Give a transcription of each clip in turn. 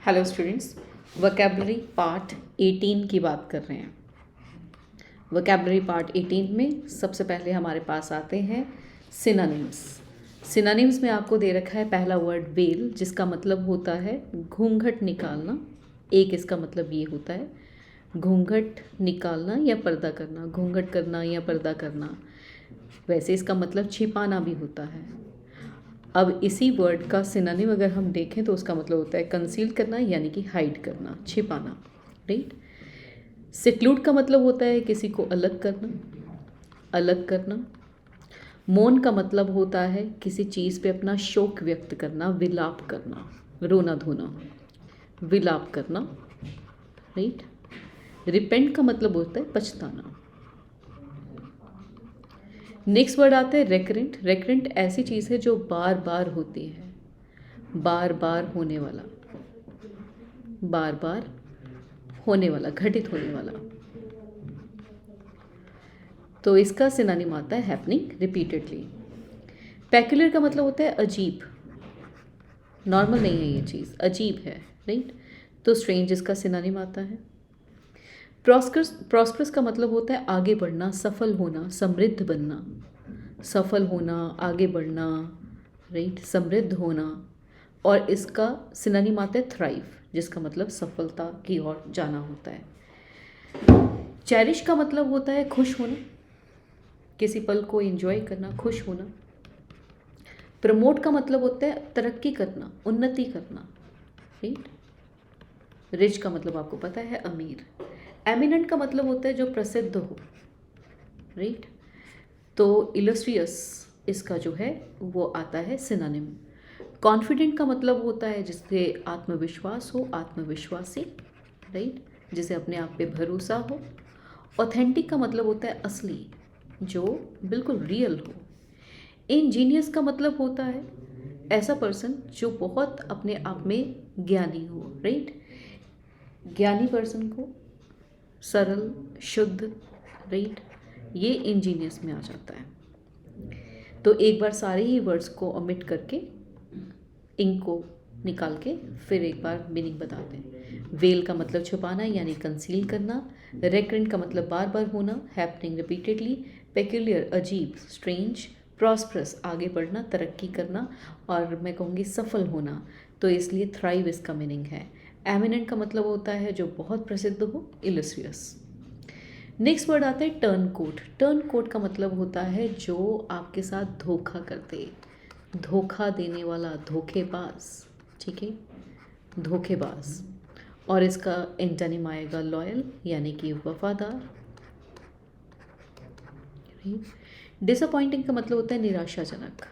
Hello students, vocabulary part 18 की बात कर रहे हैं। वोकैबलरी पार्ट 18 में सबसे पहले हमारे पास आते हैं सिनोनिम्स। सिनोनिम्स में आपको दे रखा है पहला वर्ड वेल, जिसका मतलब होता है घूंघट निकालना। एक इसका मतलब ये होता है घूंघट निकालना या पर्दा करना, घूंघट करना या पर्दा करना। वैसे इसका मतलब छिपाना भी होता है। अब इसी वर्ड का सिनोनिम अगर हम देखें तो उसका मतलब होता है कंसील करना, यानी कि हाइड करना, छिपाना, राइट। सिक्लूड का मतलब होता है किसी को अलग करना, अलग करना। मौन का मतलब होता है किसी चीज़ पे अपना शोक व्यक्त करना, विलाप करना, रोना धोना, विलाप करना, राइट। रिपेंट का मतलब होता है पछताना। नेक्स्ट वर्ड आता है रेकरेंट। रेकरेंट ऐसी चीज़ है जो बार बार होती है, बार बार होने वाला, बार बार होने वाला, घटित होने वाला। तो इसका सिनोनिम आता है हैपनिंग रिपीटेडली। पेक्यूलियर का मतलब होता है अजीब, नॉर्मल नहीं है ये चीज़, अजीब है, राइट। तो स्ट्रेंज इसका सिनोनिम आता है। प्रॉस्परस का मतलब होता है आगे बढ़ना, सफल होना, समृद्ध बनना, सफल होना, आगे बढ़ना, राइट, समृद्ध होना। और इसका सिनोनिम आता है थ्राइव, जिसका मतलब सफलता की ओर जाना होता है। चेरिश का मतलब होता है खुश होना, किसी पल को एंजॉय करना, खुश होना। प्रमोट का मतलब होता है तरक्की करना, उन्नति करना, राइट। रिच का मतलब आपको पता है अमीर। एमिनेंट का मतलब होता है जो प्रसिद्ध हो, राइट। तो इलस्ट्रियस इसका जो है वो आता है सिनोनिम। कॉन्फिडेंट का मतलब होता है जिससे आत्मविश्वास हो, आत्मविश्वासी, राइट, जिसे अपने आप पे भरोसा हो। ऑथेंटिक का मतलब होता है असली, जो बिल्कुल रियल हो। इंजीनियस का मतलब होता है ऐसा पर्सन जो बहुत अपने आप में ज्ञानी हो, राइट। ज्ञानी पर्सन को सरल, शुद्ध, राइट, ये इंजीनियस में आ जाता है। तो एक बार सारे ही वर्ड्स को ओमिट करके इंक को निकाल के फिर एक बार मीनिंग बताते हैं। वेल का मतलब छुपाना यानी कंसील करना। रेकरेंट का मतलब बार बार होना, हैपनिंग रिपीटेडली। पेक्यूलियर अजीब, स्ट्रेंज। प्रॉस्परस आगे बढ़ना, तरक्की करना। और मैं कहूँगी सफल होना, तो इसलिए थ्राइव इसका मीनिंग है। एमिनेंट का मतलब होता है जो बहुत प्रसिद्ध हो, इलस्ट्रियस। नेक्स्ट वर्ड आता है टर्न कोट। टर्न कोट का मतलब होता है जो आपके साथ धोखा करते, धोखा देने वाला, धोखेबाज, ठीक है, धोखेबाज। और इसका एंटोनिम आएगा लॉयल, यानी कि वफादार। डिसअपॉइंटिंग का मतलब होता है निराशाजनक,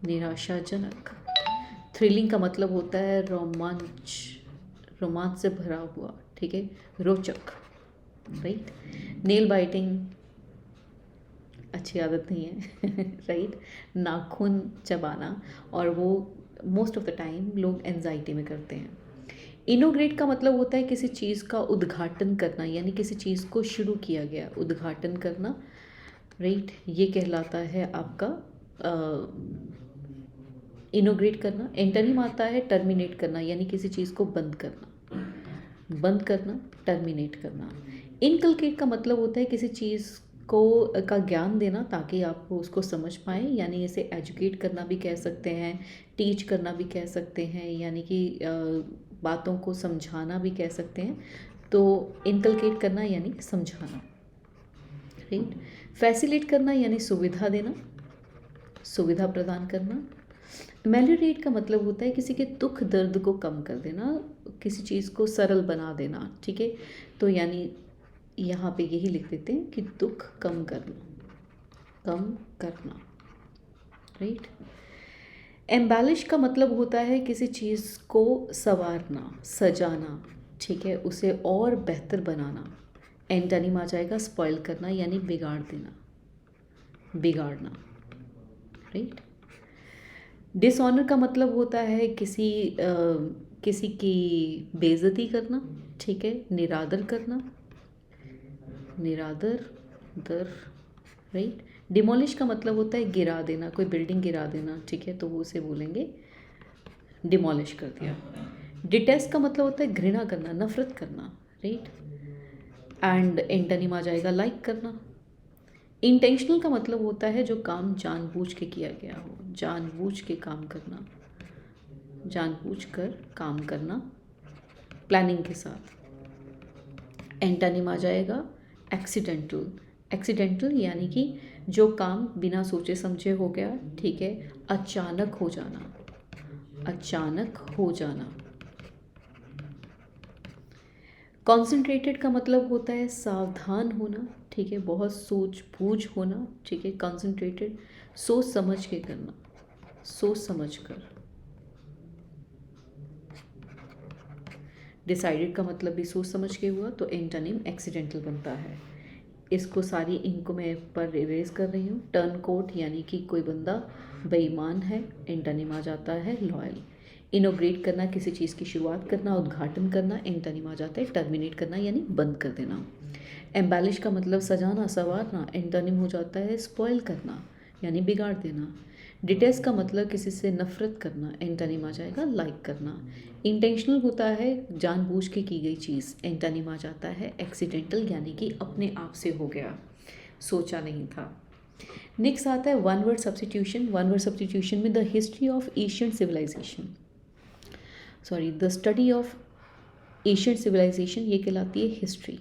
निराशाजनक। थ्रिलिंग का मतलब होता है रोमांच, रोमांच से भरा हुआ, ठीक है, रोचक, राइट। नेल बाइटिंग अच्छी आदत नहीं है, राइट। नाखून चबाना, और वो मोस्ट ऑफ द टाइम लोग एंजाइटी में करते हैं। इनोग्रेट का मतलब होता है किसी चीज़ का उद्घाटन करना, यानी किसी चीज़ को शुरू किया गया, उद्घाटन करना, राइट। ये कहलाता है आपका इनोग्रेट करना। एंटोनिम आता है टर्मिनेट करना, यानी किसी चीज़ को बंद करना, बंद करना, टर्मिनेट करना। इनकलकेट का मतलब होता है किसी चीज़ को का ज्ञान देना ताकि आप उसको समझ पाएँ, यानी इसे एजुकेट करना भी कह सकते हैं, टीच करना भी कह सकते हैं, यानी कि बातों को समझाना भी कह सकते हैं। तो इनकलकेट करना यानी समझाना, राइट। फैसिलिटेट करना यानी सुविधा देना, सुविधा प्रदान करना। मेलियोरेट का मतलब होता है किसी के दुख दर्द को कम कर देना, किसी चीज़ को सरल बना देना, ठीक है। तो यानी यहाँ पे यही लिख देते हैं कि दुख कम करना, कम करना, राइट। एम्बेलिश का मतलब होता है किसी चीज़ को संवारना, सजाना, ठीक है, उसे और बेहतर बनाना। एंटोनिम आ जाएगा स्पॉइल करना, यानी बिगाड़ देना, बिगाड़ना, राइट। डिसऑनर का मतलब होता है किसी की बेइज्जती करना, ठीक है, निरादर करना, निरादर, दर, राइट। डिमोलिश का मतलब होता है गिरा देना, कोई बिल्डिंग गिरा देना, ठीक है, तो वो उसे बोलेंगे डिमोलिश कर दिया। डिटेस्ट का मतलब होता है घृणा करना, नफरत करना, राइट। एंड एंटोनिम आ जाएगा लाइक करना। इंटेंशनल का मतलब होता है जो काम जानबूझ के किया गया हो, जानबूझ के काम करना, जानबूझ कर काम करना प्लानिंग के साथ। एंटोनिम आ जाएगा एक्सीडेंटल। एक्सीडेंटल यानी कि जो काम बिना सोचे समझे हो गया, ठीक है, अचानक हो जाना, अचानक हो जाना। कॉन्सेंट्रेटेड का मतलब होता है सावधान होना, ठीक है, बहुत सूझबूझ होना, ठीक है। कॉन्सेंट्रेटेड सोच समझ के करना, सोच समझ कर। डिसाइडेड का मतलब भी सोच समझ के हुआ, तो एंटोनिम एक्सीडेंटल बनता है। इसको सारी इंक मैं पर इरेज कर रही हूँ। टर्न कोट यानी कि कोई बंदा बेईमान है, एंटोनिम आ जाता है लॉयल। इनोग्रेट करना, किसी चीज़ की शुरुआत करना, उद्घाटन करना, एंटोनिम आ जाता है टर्मिनेट करना यानी बंद कर देना। एम्बेलिश का मतलब सजाना, संवारना, एंटोनिम हो जाता है स्पॉइल करना यानी बिगाड़ देना। डिटेस्ट का मतलब किसी से नफरत करना, एंटोनिम आ जाएगा लाइक करना। इंटेंशनल होता है जानबूझ के की गई चीज़, एंटोनिम आ जाता है एक्सीडेंटल यानी कि अपने आप से हो गया, सोचा नहीं था। नेक्स्ट आता है one word substitution. One word substitution में the history of Asian civilisation, sorry the study of Asian civilisation, ये कहलाती है हिस्ट्री।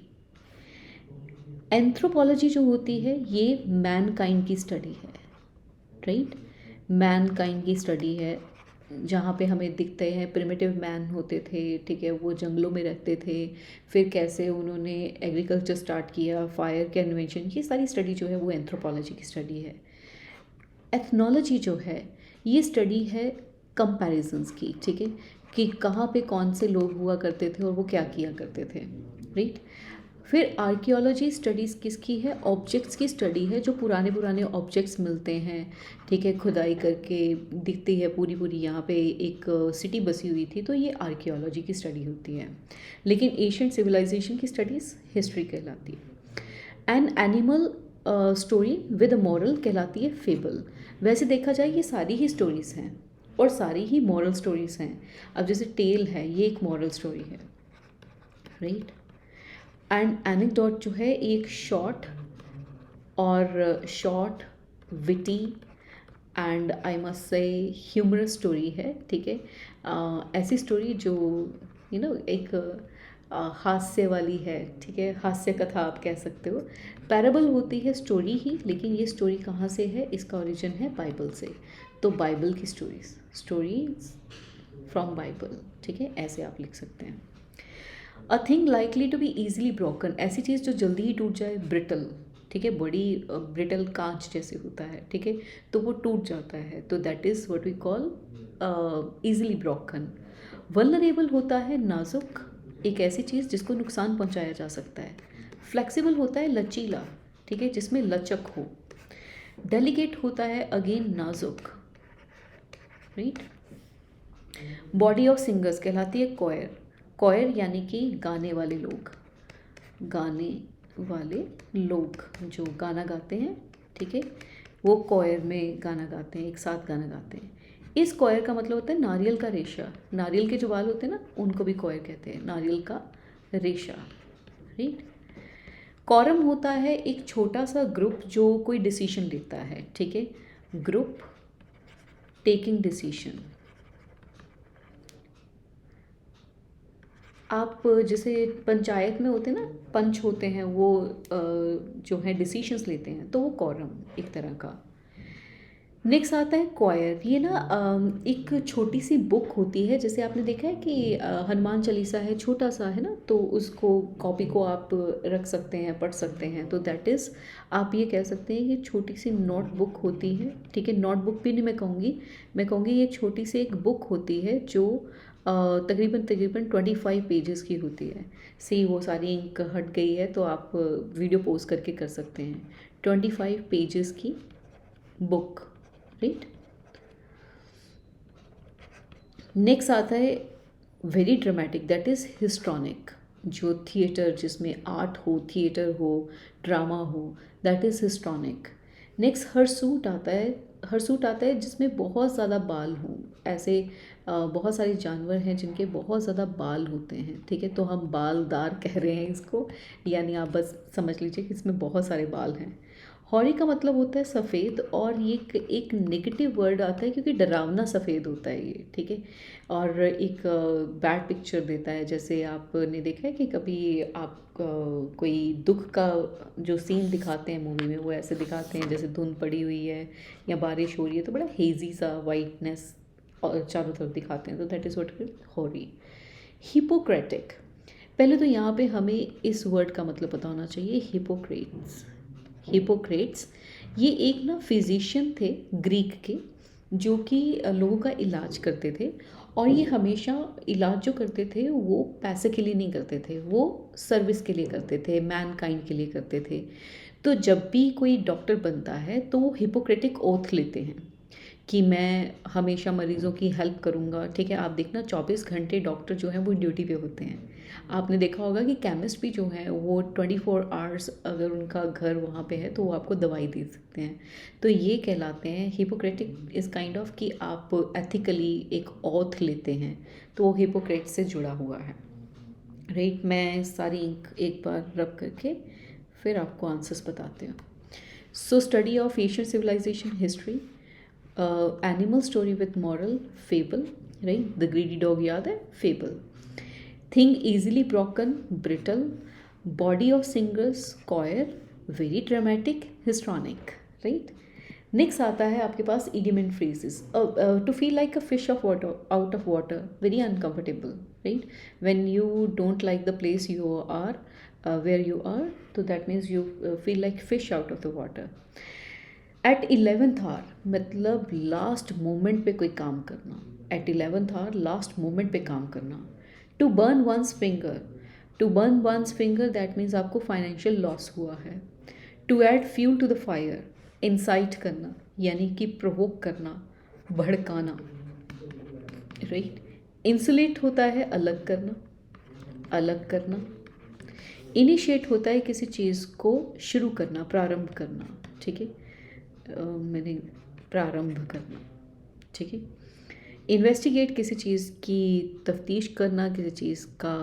एंथ्रोपोलॉजी जो होती है ये मैनकाइंड की स्टडी है, राइट। मैनकाइंड की स्टडी है जहाँ पे हमें दिखते हैं प्रिमिटिव मैन होते थे, ठीक है, वो जंगलों में रहते थे, फिर कैसे उन्होंने एग्रीकल्चर स्टार्ट किया, फायर के इन्वेंशन, ये सारी स्टडी जो है वो एंथ्रोपोलॉजी की स्टडी है। एथनोलॉजी जो है ये स्टडी है कंपैरिजंस की, ठीक है, कि कहाँ पे कौन से लोग हुआ करते थे और वो क्या किया करते थे, राइट। फिर आर्कियोलॉजी स्टडीज़ किसकी है, ऑब्जेक्ट्स की स्टडी है, जो पुराने पुराने ऑब्जेक्ट्स मिलते हैं, ठीक है, खुदाई करके दिखती है पूरी पूरी यहाँ पे एक सिटी बसी हुई थी, तो ये आर्कियोलॉजी की स्टडी होती है। लेकिन एशियन सिविलाइजेशन की स्टडीज़ हिस्ट्री कहलाती है। An animal story with moral कहलाती है फेबल। वैसे देखा जाए ये सारी ही स्टोरीज़ हैं और सारी ही मॉरल स्टोरीज़ हैं। अब जैसे टेल है, ये एक मॉरल स्टोरी है, राइट। एंड एनेक्डोट जो है एक short witty and I must say humorous story है, ठीक है। ऐसी स्टोरी जो एक हास्य वाली है, ठीक है, हास्य कथा आप कह सकते हो। पैराबल होती है स्टोरी ही, लेकिन ये स्टोरी कहाँ से है, इसका ओरिजिन है बाइबल से, तो बाइबल की स्टोरीज फ्रॉम बाइबल, ठीक है, ऐसे आप लिख सकते हैं। A thing likely to be easily broken, ऐसी चीज़ जो जल्दी ही टूट जाए, ब्रिटल, ठीक है, बड़ी ब्रिटल कांच जैसे होता है, ठीक है, तो वो टूट जाता है, तो that is what we call easily broken. Vulnerable होता है नाजुक, एक ऐसी चीज़ जिसको नुकसान पहुंचाया जा सकता है। फ्लेक्सिबल होता है लचीला, ठीक है, जिसमें लचक हो। डेलिकेट होता है अगेन नाजुक, राइट। बॉडी ऑफ सिंगर्स कहलाती है कोयर। कोयर यानी कि गाने वाले लोग, गाने वाले लोग जो गाना गाते हैं, ठीक है, वो कोयर में गाना गाते हैं, एक साथ गाना गाते हैं। इस कोयर का मतलब होता है नारियल का रेशा, नारियल के जो बाल होते हैं ना उनको भी कोयर कहते हैं, नारियल का रेशा, राइट। कॉरम होता है एक छोटा सा ग्रुप जो कोई डिसीजन लेता है, ठीक है, ग्रुप टेकिंग डिसीजन। आप जैसे पंचायत में होते हैं ना, पंच होते हैं, वो जो है डिसीशंस लेते हैं, तो वो कॉरम एक तरह का। नेक्स्ट आता है क्वायर। ये ना एक छोटी सी बुक होती है, जैसे आपने देखा है कि हनुमान चालीसा है, छोटा सा है ना, तो उसको कॉपी को आप रख सकते हैं, पढ़ सकते हैं, तो दैट इज़ आप ये कह सकते हैं कि छोटी सी नोटबुक होती है, ठीक है। नोटबुक भी नहीं मैं कहूँगी ये छोटी सी एक बुक होती है जो तकरीबन 25 पेजेस की होती है। सी वो सारी इंक हट गई है तो आप वीडियो पोस्ट करके कर सकते हैं। 25 पेजेस की बुक, राइट। नेक्स्ट आता है वेरी ड्रामेटिक, दैट इज़ हिस्ट्रॉनिक, जो थिएटर, जिसमें आर्ट हो, थिएटर हो, ड्रामा हो, दैट इज़ हिस्ट्रॉनिक। नेक्स्ट हरसूट आता है जिसमें बहुत ज़्यादा बाल हों, ऐसे बहुत सारे जानवर हैं जिनके बहुत ज़्यादा बाल होते हैं, ठीक है, तो हम बालदार कह रहे हैं इसको, यानी आप बस समझ लीजिए कि इसमें बहुत सारे बाल हैं। हॉरी का मतलब होता है सफ़ेद, और ये एक नेगेटिव वर्ड आता है क्योंकि डरावना सफ़ेद होता है ये, ठीक है, और एक बैड पिक्चर देता है। जैसे आपने देखा है कि कभी आप कोई दुख का जो सीन दिखाते हैं मूवी में, वो ऐसे दिखाते हैं जैसे धुंध पड़ी हुई है या बारिश हो रही है, तो बड़ा हेजी सा वाइटनेस और चारों तरफ दिखाते हैं, तो दैट इज़ व्हाट हॉरी। हिपोक्रेटिक, पहले तो यहाँ पे हमें इस वर्ड का मतलब पता होना चाहिए। हिपोक्रेट्स, हिपोक्रेट्स ये एक ना फिजिशियन थे ग्रीक के, जो कि लोगों का इलाज करते थे, और ये हमेशा इलाज जो करते थे वो पैसे के लिए नहीं करते थे, वो सर्विस के लिए करते थे, मैन काइंड के लिए करते थे। तो जब भी कोई डॉक्टर बनता है तो वो हिपोक्रेटिक ओथ लेते हैं कि मैं हमेशा मरीज़ों की हेल्प करूँगा, ठीक है। आप देखना 24 घंटे डॉक्टर जो हैं वो ड्यूटी पे होते हैं। आपने देखा होगा कि केमिस्ट भी जो हैं वो 24 आवर्स, अगर उनका घर वहाँ पे है तो वो आपको दवाई दे सकते हैं। तो ये कहलाते हैं हिपोक्रेटिक इज़ काइंड ऑफ कि आप एथिकली एक ऑथ लेते हैं, तो वो हिपोक्रेट से जुड़ा हुआ है, राइट। मैं सारी इंक एक बार रब करके फिर आपको आंसर्स बताते हैं। So study of Asian civilisation history, animal story with moral, fable, right. The greedy dog याद है, fable. Thing easily broken, brittle, body of singers, choir, very dramatic, histrionic, right. Next आता है आपके पास idiom and phrases. To feel like a fish of water, out of water, very uncomfortable, right. When you don't like the place you are, where you are, तो that means you feel like fish out of the water. At 11th hour, मतलब last moment पे कोई काम करना। Eight 11th our, last moment पे काम करना। To burn one's finger, to burn one's finger that means आपको फाइनेंशियल लॉस हुआ है। To add fuel to the fire, incite करना यानी कि प्रोवोक करना, भड़काना, राइट। इंसुलेट होता है अलग करना, अलग करना। इनिशिएट होता है किसी चीज़ को शुरू करना, प्रारंभ करना, ठीक है, मैंने प्रारंभ करना, ठीक है। इन्वेस्टिगेट किसी चीज़ की तफ्तीश करना, किसी चीज़ का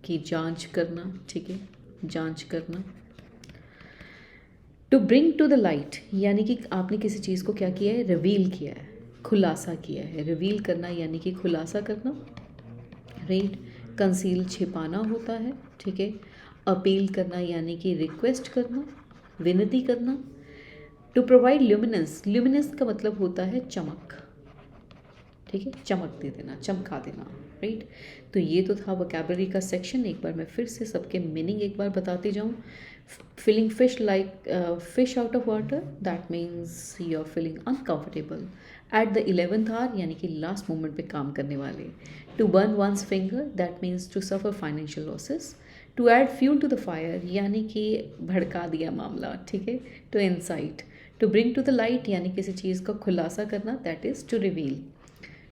की जांच करना, ठीक है, जांच करना। To bring to the light यानी कि आपने किसी चीज़ को क्या किया है, रिवील किया है, खुलासा किया है। रिवील करना यानी कि खुलासा करना, राइट। कंसील छिपाना होता है, ठीक है। अपील करना यानी कि रिक्वेस्ट करना, विनती करना। टू प्रोवाइड ल्यूमिनेंस, ल्यूमिनेंस का मतलब होता है चमक, ठीक है, चमक दे देना, चमका देना, राइट। तो ये तो था वोकैबुलरी का सेक्शन। एक बार मैं फिर से सबके मीनिंग एक बार बताती जाऊँ। Feeling fish like fish out of water, that means you are feeling uncomfortable. At the 11th hour यानी कि लास्ट मोमेंट पे काम करने वाले। To burn one's finger, that means to suffer financial losses. To add fuel to the fire यानी कि भड़का दिया मामला, ठीक है। To incite, to bring to the light यानी किसी चीज़ का खुलासा करना, दैट इज़ टू रिवील।